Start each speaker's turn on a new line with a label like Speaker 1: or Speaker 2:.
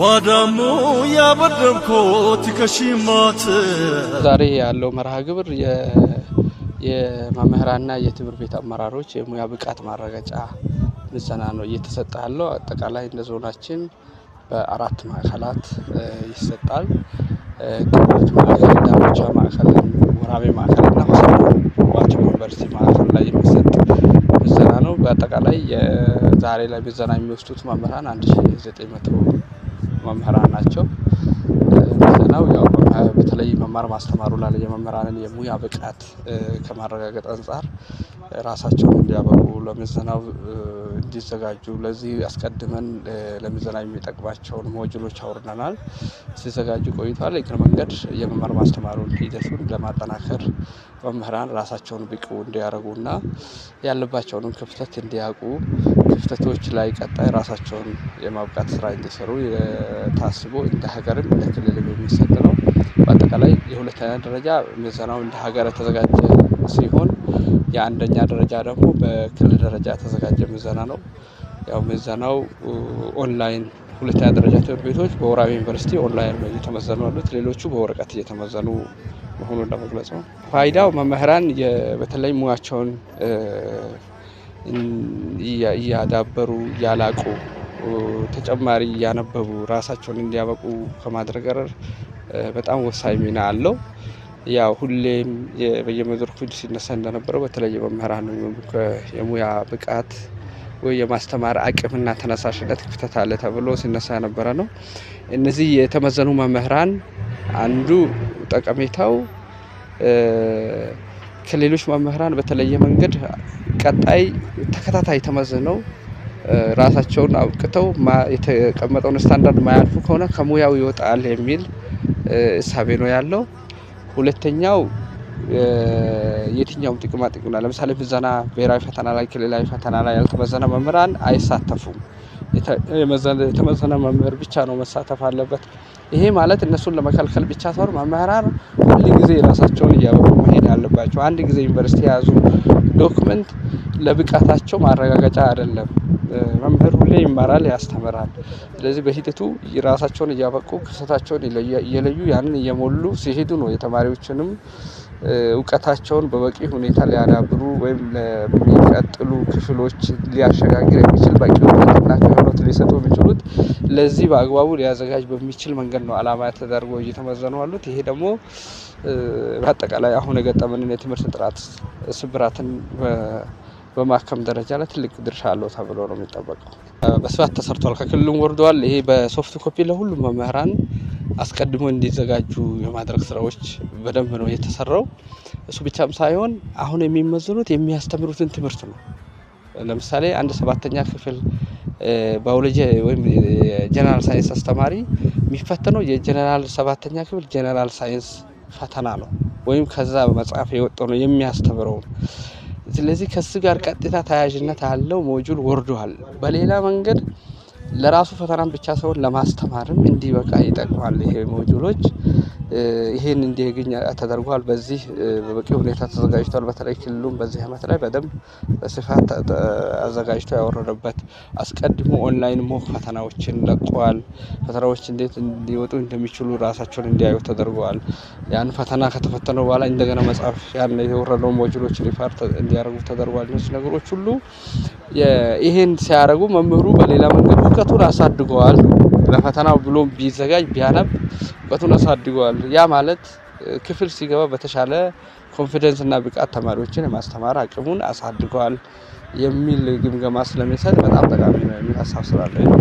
Speaker 1: ባዳሙ ያበደብኮት ከሽማት
Speaker 2: ዛሬ ያለው መርሃ ግብር የመምህራንና የትምህርት ቤት አመራሮች የሙያ ብቃት ማረጋገጫ ምዘና ነው እየተሰጠ ያለው። አጠቃላይ እንደ ዞናችን በአራት ማዕከላት ይሰጣል። ክልሎች ማዕከል፣ ዳርቻ ማዕከል፣ ወራቤ ማዕከልና ዋቸሞ ዩኒቨርሲቲ ማዕከል ላይ የሚሰጥ ምዘና ነው። በአጠቃላይ ዛሬ ላይ ምዘና የሚወስዱት መምህራን 1900 መምህራን ናቸው። ምዘናው ያው በተለይ መማር ማስተማሩ ላይ የመምህራንን የሙያ ብቃት ከማረጋገጥ አንፃር ራሳቸውን እንዲያበቁ ለምዘናው እንዲዘጋጁ ለዚህ አስቀድመን ለምዘና የሚጠቅማቸውን ሞጁሎች አውርደናል። ሲዘጋጁ ቆይቷል። እግረ መንገድ የመማር ማስተማሩን ሂደቱን ለማጠናከር መምህራን ራሳቸውን ብቁ እንዲያደርጉና ያለባቸውን ክፍተት እንዲያውቁ ክፍተቶች ላይ ቀጣይ ራሳቸውን የማብቃት ስራ እንዲሰሩ ታስቦ እንደ ሀገርም እንደ ክልልም የሚሰጥ ነው። በአጠቃላይ የሁለተኛ ደረጃ ምዘናው እንደ ሀገር የተዘጋጀ ሲሆን የአንደኛ ደረጃ ደግሞ በክልል ደረጃ የተዘጋጀ ምዘና ነው። ያው ምዘናው ኦንላይን ሁለተኛ ደረጃ ትምህርት ቤቶች በወራቤ ዩኒቨርሲቲ ኦንላይን ነው እየተመዘኑ ያሉት፣ ሌሎቹ በወረቀት እየተመዘኑ መሆኑን ለመግለጽ ነው። ፋይዳው መምህራን በተለይ ሙያቸውን እያዳበሩ እያላቁ ተጨማሪ እያነበቡ ራሳቸውን እንዲያበቁ ከማድረግ ጋር በጣም ወሳኝ ሚና አለው። ያው ሁሌም በየመድረኩ ሲነሳ እንደነበረው በተለይ መምህራን የሙያ ብቃት ወይ የማስተማር አቅምና ተነሳሽነት ክፍተት አለ ተብሎ ሲነሳ የነበረ ነው። እነዚህ የተመዘኑ መምህራን አንዱ ጠቀሜታው ከሌሎች መምህራን በተለየ መንገድ ቀጣይ ተከታታይ ተመዝነው ራሳቸውን አውቅተው የተቀመጠውን ስታንዳርድ ማያልፉ ከሆነ ከሙያው ይወጣል የሚል እሳቤ ነው ያለው። ሁለተኛው የትኛውም ጥቅማ ጥቅም ነው። ለምሳሌ ምዘና ብሔራዊ ፈተና ላይ ክልላዊ ፈተና ላይ ያልተመዘነ መምህራን አይሳተፉም። የተመዘነ መምህር ብቻ ነው መሳተፍ አለበት። ይሄ ማለት እነሱን ለመከልከል ብቻ ሳይሆን መምህራን ሁሉ ጊዜ ራሳቸውን እያበቁ መሄድ አለባቸው። አንድ ጊዜ ዩኒቨርሲቲ የያዙ ዶክመንት ለብቃታቸው ማረጋገጫ አይደለም። መምህር ሁሌ ይማራል፣ ያስተምራል። ስለዚህ በሂደቱ ራሳቸውን እያበቁ ክፍተታቸውን እየለዩ ያንን እየሞሉ ሲሄዱ ነው የተማሪዎችንም እውቀታቸውን በበቂ ሁኔታ ሊያዳብሩ ወይም ለሚቀጥሉ ክፍሎች ሊያሸጋግር የሚችል በቂ እውቀትና ክህሎት ሊሰጡ የሚችሉት ለዚህ በአግባቡ ሊያዘጋጅ በሚችል መንገድ ነው ዓላማ ተደርጎ እየተመዘኑ ያሉት። ይሄ ደግሞ በአጠቃላይ አሁን የገጠመንን የትምህርት ጥራት ስብራትን በማከም ደረጃ ላይ ትልቅ ድርሻ አለው ተብሎ ነው የሚጠበቀው። በስፋት ተሰርቷል። ከክልሉም ወርደዋል። ይሄ በሶፍት ኮፒ ለሁሉም መምህራን አስቀድሞ እንዲዘጋጁ የማድረግ ስራዎች በደንብ ነው የተሰራው። እሱ ብቻም ሳይሆን አሁን የሚመዘኑት የሚያስተምሩትን ትምህርት ነው። ለምሳሌ አንድ 7ኛ ክፍል ባዮሎጂ ወይም ጀነራል ሳይንስ አስተማሪ የሚፈተነው የጀነራል 7ኛ ክፍል ጀነራል ሳይንስ ፈተና ነው፣ ወይም ከዛ መጽሐፍ የወጣው ነው የሚያስተምረው። ስለዚህ ከሱ ጋር ቀጥታ ተያያዥነት ያለው ሞጁል ወርዷል። በሌላ መንገድ ለራሱ ፈተናን ብቻ ሳይሆን ለማስተማርም እንዲበቃ ይጠቅማል። ይሄ ሞጁሎች ይሄን እንዲያገኝ ተደርጓል። በዚህ በበቂ ሁኔታ ተዘጋጅቷል። በተለይ ክልሉም በዚህ ዓመት ላይ በደንብ በስፋት አዘጋጅቶ ያወረደበት አስቀድሞ ኦንላይን ሞክ ፈተናዎችን ለቋል። ፈተናዎች እንዴት እንዲወጡ እንደሚችሉ ራሳቸውን እንዲያዩ ተደርጓል። ያን ፈተና ከተፈተነው በኋላ እንደገና መጻፍ ያን የወረደው ሞጁሎች ሪፈር እንዲያደርጉ ተደርጓል። እነዚህ ነገሮች ሁሉ ይሄን ሲያደርጉ መምህሩ በሌላ መንገድ እውቀቱን አሳድገዋል። ለፈተናው ብሎ ቢዘጋጅ ቢያነብ እውቀቱን አሳድገዋል። ያ ማለት ክፍል ሲገባ በተሻለ ኮንፊደንስ እና ብቃት ተማሪዎችን የማስተማር አቅሙን አሳድገዋል የሚል ግምገማ ስለሚሰጥ በጣም ጠቃሚ ነው የሚል ሀሳብ ስላለኝ ነው።